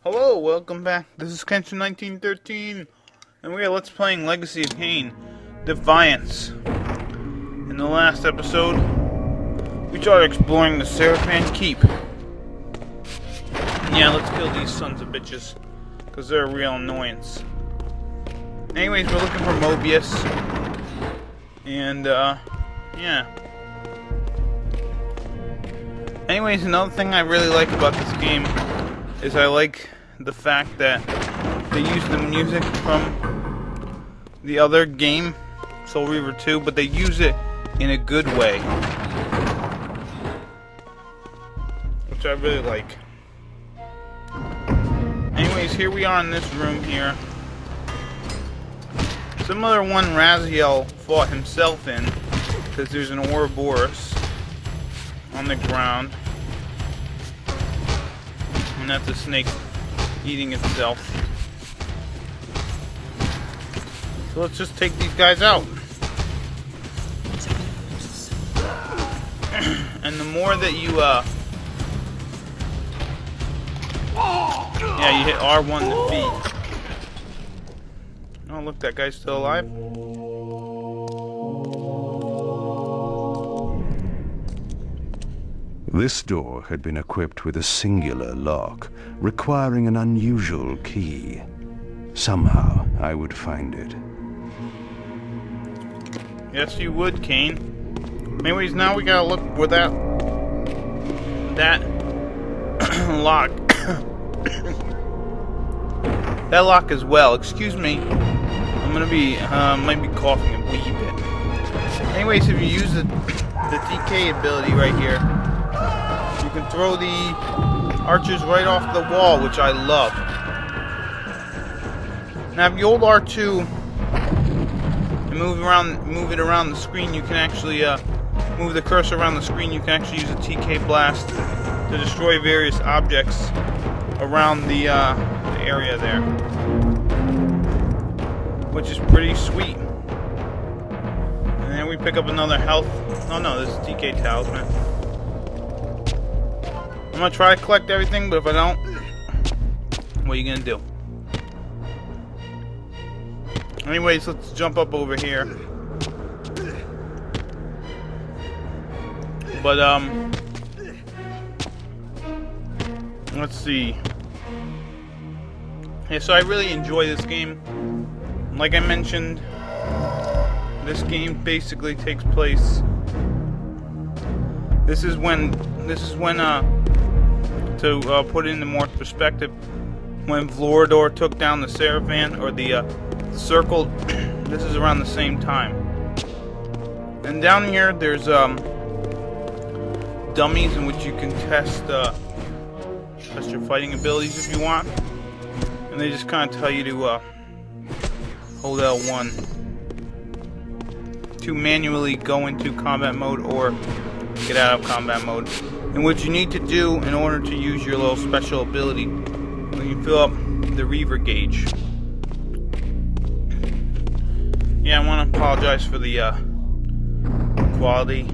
Hello, welcome back. This is Kain from 1913, and we are Let's Playing Legacy of Kain, Defiance. In the last episode, we started exploring the Seraphan Keep. And yeah, let's kill these sons of bitches, because they're a real annoyance. Anyways, we're looking for Moebius, and, yeah. Anyways, another thing I really like about this game is I like the fact that they use the music from the other game, Soul Reaver 2, but they use it in a good way, which I really like. Anyways, here we are in this room here. Similar one Raziel fought himself in, because there's an Ouroboros on the ground. And that's a snake eating itself. So let's just take these guys out. And the more that you, yeah, you hit R1 to feed. Oh, look, that guy's still alive. This door had been equipped with a singular lock, requiring an unusual key. Somehow, I would find it. Yes, you would, Kain. Anyways, now we gotta look for that lock. That lock as well. Excuse me. I'm gonna be, might be coughing a wee bit. Anyways, if you use the DK ability right here, you can throw the archers right off the wall, which I love. Now, if you hold R2 and move it around the screen, you can actually move the cursor around the screen. You can actually use a TK blast to destroy various objects around the area there, which is pretty sweet. And then we pick up another health. Oh no, this is TK talisman. I'm gonna try to collect everything, but if I don't, what are you gonna do? Anyways, let's jump up over here. But, let's see. Yeah, so I really enjoy this game. Like I mentioned, this game basically takes place. This is when to put it into more perspective, when Vlorador took down the Seraphan, or the Circle, this is around the same time. And down here, there's dummies in which you can test your fighting abilities if you want. And they just kind of tell you to hold L1 to manually go into combat mode or get out of combat mode. And what you need to do in order to use your little special ability, when you fill up the Reaver gauge. Yeah, I want to apologize for the quality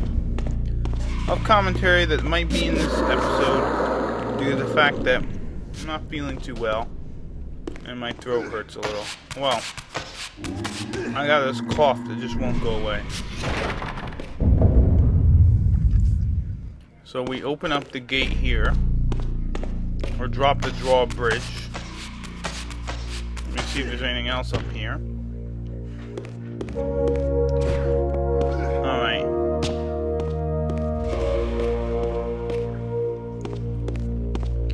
of commentary that might be in this episode due to the fact that I'm not feeling too well and my throat hurts a little. Well, I got this cough that just won't go away. So we open up the gate here, or drop the drawbridge. Let me see if there's anything else up here. Alright.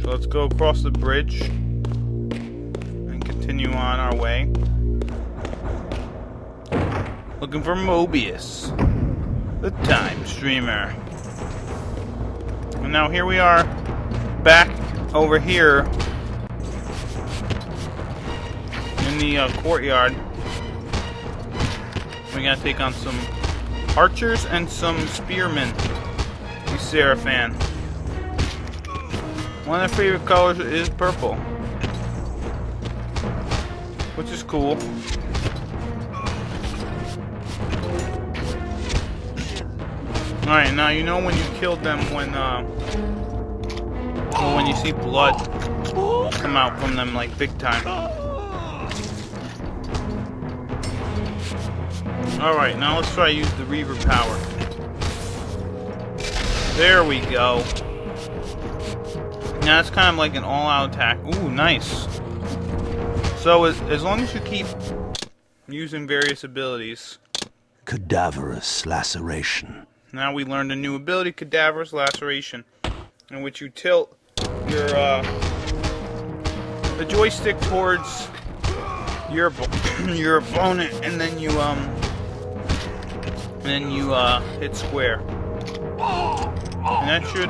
So let's go across the bridge and continue on our way. Looking for Moebius, the time streamer. And now here we are, back over here in the courtyard. We gotta take on some archers and some spearmen. The Seraphan. One of their favorite colors is purple, which is cool. Alright, now you know when you killed them when you see blood come out from them like big time. Alright, now let's try to use the Reaver power. There we go. Now it's kind of like an all-out attack. Ooh, nice. So as long as you keep using various abilities. Cadaverous laceration. Now we learned a new ability, Cadaverous Laceration, in which you tilt your the joystick towards your opponent, and then you hit square, and that should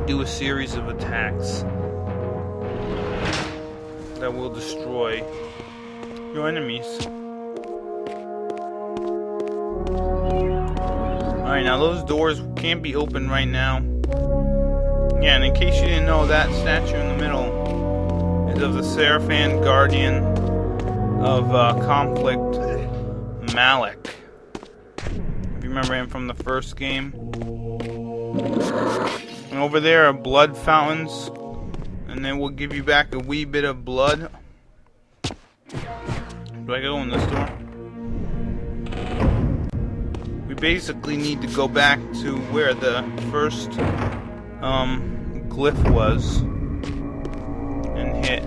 do a series of attacks that will destroy your enemies. Alright, now those doors can't be opened right now. Yeah, and in case you didn't know, that statue in the middle is of the Seraphim Guardian of Conflict, Malik. If you remember him from the first game. And over there are blood fountains, and they will give you back a wee bit of blood. Do I go in this door? We basically need to go back to where the first glyph was and hit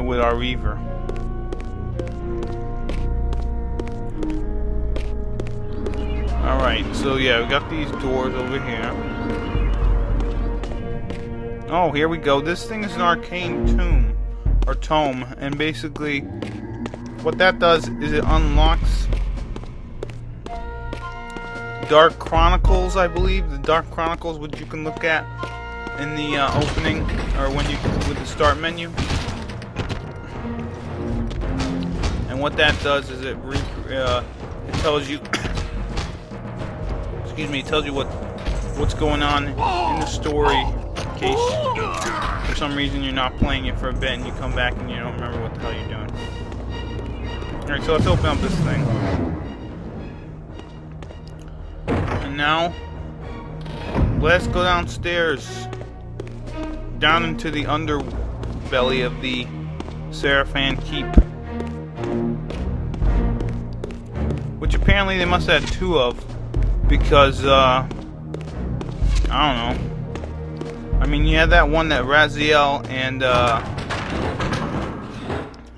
with our Reaver. Alright, so yeah, we got these doors over here. Oh, here we go. This thing is an arcane tomb, or tome, and basically what that does is it unlocks Dark Chronicles, I believe. The Dark Chronicles, which you can look at in the opening, or when you with the start menu. And what that does is it tells you excuse me, it tells you what's going on in the story, in case for some reason you're not playing it for a bit and you come back and you don't remember what the hell you're doing. Alright, so let's open up this thing. And now let's go downstairs, down into the underbelly of the Seraphim Keep, which apparently they must have two of, because I don't know. I mean, you had that one that Raziel and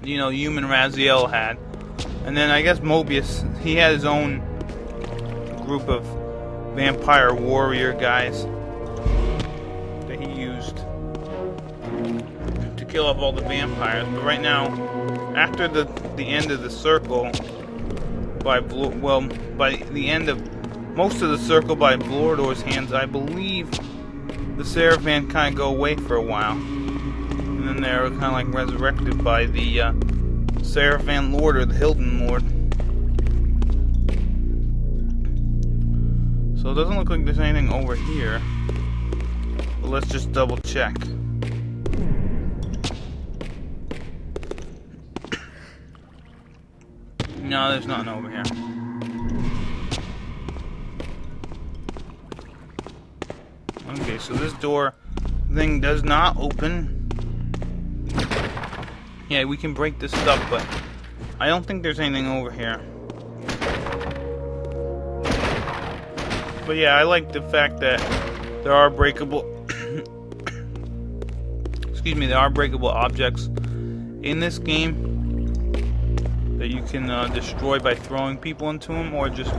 human Raziel had, and then I guess Moebius, he had his own group of vampire warrior guys that he used to kill off all the vampires. But right now, after the end of the circle, by the end of most of the circle by Blordor's hands, I believe the Seraphim kind of go away for a while, and then they're kind of like resurrected by the Seraphim Lord, or the Hilden Lord. So it doesn't look like there's anything over here, but let's just double check. No, there's nothing over here. Okay, so this door thing does not open. Yeah, we can break this stuff, but I don't think there's anything over here. But yeah, I like the fact that there are breakable there are breakable objects in this game that you can destroy by throwing people into them, or just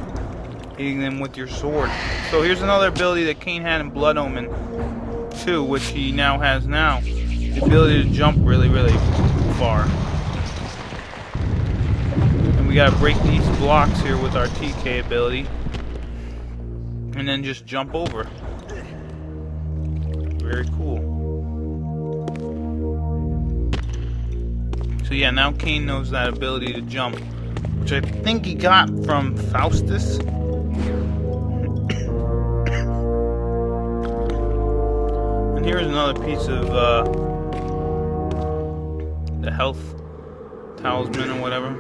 hitting them with your sword. So here's another ability that Kain had in Blood Omen 2, which he now has now. The ability to jump really, really far. And we gotta break these blocks here with our TK ability, and then just jump over. Very cool. So yeah, now Kain knows that ability to jump, which I think he got from Faustus. And here's another piece of the health talisman or whatever.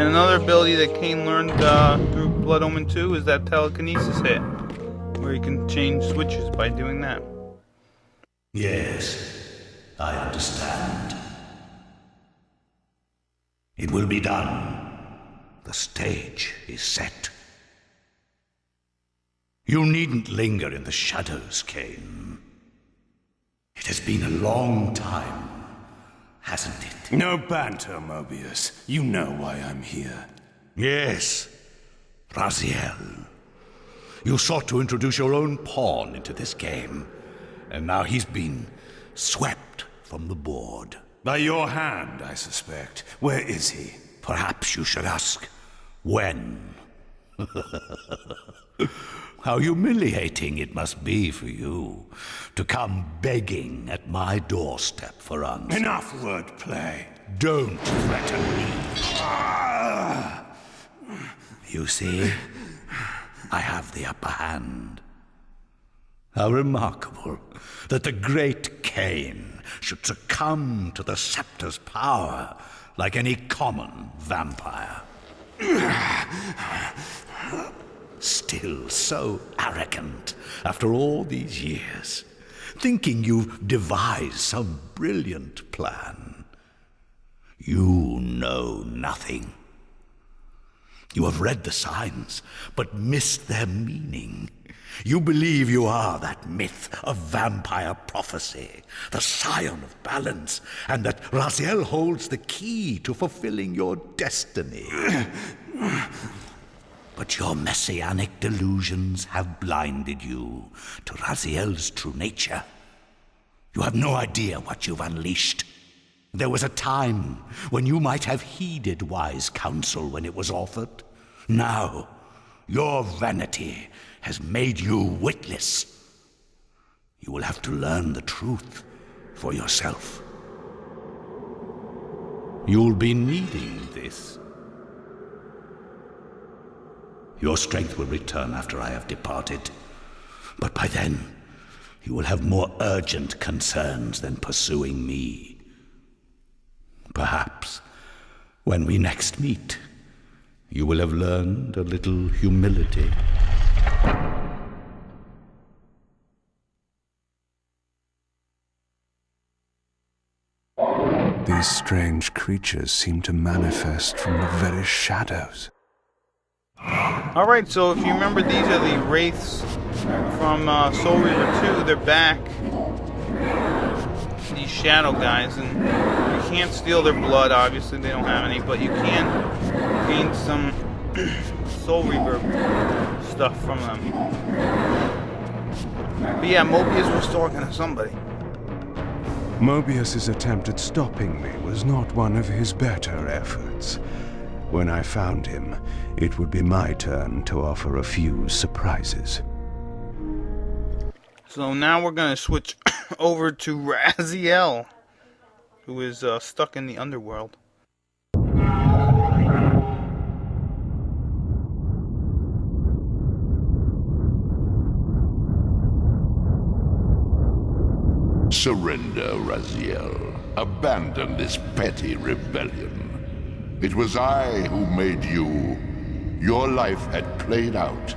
And another ability that Kain learned through Blood Omen 2 is that telekinesis hit, where he can change switches by doing that. Yes, I understand. It will be done. The stage is set. You needn't linger in the shadows, Kain. It has been a long time, hasn't it? No banter, Moebius. You know why I'm here. Yes, Raziel. You sought to introduce your own pawn into this game, and now he's been swept from the board. By your hand, I suspect. Where is he? Perhaps you should ask, when? How humiliating it must be for you to come begging at my doorstep for answers. Enough wordplay. Don't threaten me. You see, I have the upper hand. How remarkable that the great Kain should succumb to the scepter's power like any common vampire. Still so arrogant after all these years, thinking you've devised some brilliant plan. You know nothing. You have read the signs, but missed their meaning. You believe you are that myth of vampire prophecy, the scion of balance, and that Raziel holds the key to fulfilling your destiny. But your messianic delusions have blinded you to Raziel's true nature. You have no idea what you've unleashed. There was a time when you might have heeded wise counsel when it was offered. Now, your vanity has made you witless. You will have to learn the truth for yourself. You'll be needing this. Your strength will return after I have departed, but by then you will have more urgent concerns than pursuing me. Perhaps when we next meet, you will have learned a little humility. These strange creatures seem to manifest from the very shadows. Alright, so if you remember, these are the Wraiths from Soul Reaver 2. They're back. These shadow guys, and you can't steal their blood, obviously they don't have any, but you can gain some Soul Reaver stuff from them. But yeah, Moebius was talking to somebody. Moebius's attempt at stopping me was not one of his better efforts. When I found him, it would be my turn to offer a few surprises. So now we're going to switch over to Raziel, who is stuck in the underworld. Surrender, Raziel. Abandon this petty rebellion. It was I who made you. Your life had played out,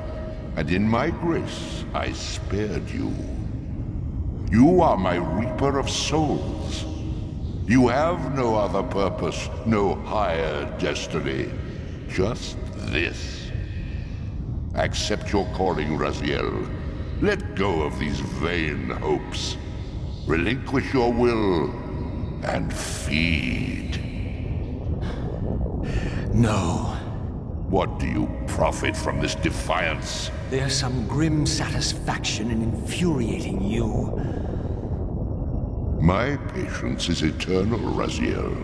and in my grace, I spared you. You are my reaper of souls. You have no other purpose, no higher destiny. Just this. Accept your calling, Raziel. Let go of these vain hopes. Relinquish your will, and feed. No. What do you profit from this defiance? There's some grim satisfaction in infuriating you. My patience is eternal, Raziel.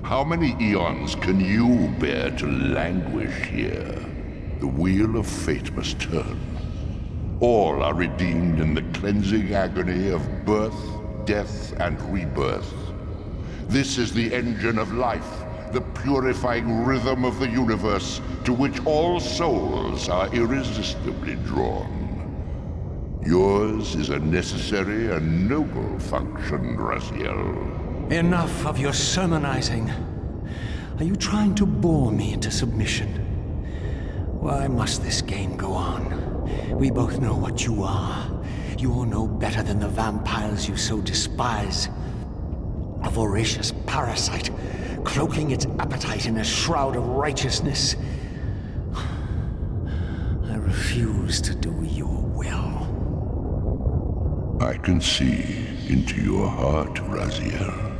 How many eons can you bear to languish here? The wheel of fate must turn. All are redeemed in the cleansing agony of birth, death, and rebirth. This is the engine of life, the purifying rhythm of the universe to which all souls are irresistibly drawn. Yours is a necessary and noble function, Raziel. Enough of your sermonizing. Are you trying to bore me into submission? Why must this game go on? We both know what you are. You're no better than the vampires you so despise. A voracious parasite, cloaking its appetite in a shroud of righteousness. I refuse to do your will. I can see into your heart, Raziel.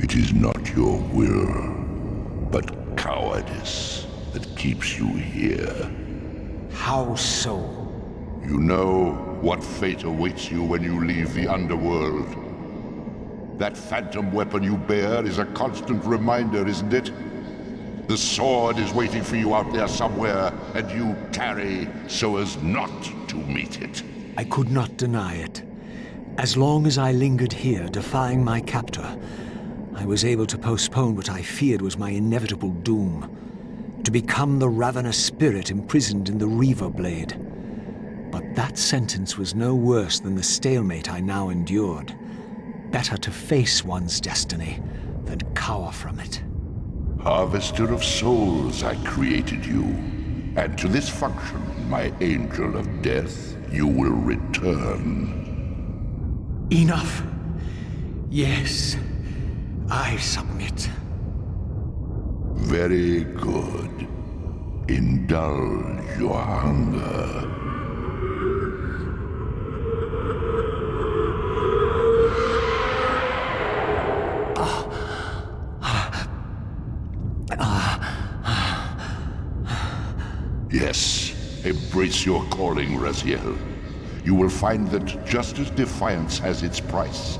It is not your will, but cowardice that keeps you here. How so? You know what fate awaits you when you leave the underworld. That phantom weapon you bear is a constant reminder, isn't it? The sword is waiting for you out there somewhere, and you tarry so as not to meet it. I could not deny it. As long as I lingered here, defying my captor, I was able to postpone what I feared was my inevitable doom. To become the ravenous spirit imprisoned in the Reaver Blade. But that sentence was no worse than the stalemate I now endured. Better to face one's destiny than cower from it. Harvester of souls, I created you. And to this function, my angel of death, you will return. Enough. Yes, I submit. Very good. Indulge your hunger. Yes, embrace your calling, Raziel. You will find that just as defiance has its price,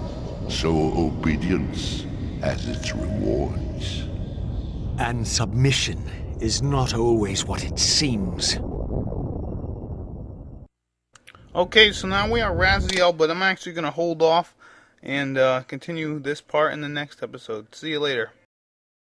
so obedience has its rewards. And submission is not always what it seems. Okay, so now we are Raziel, but I'm actually going to hold off and continue this part in the next episode. See you later.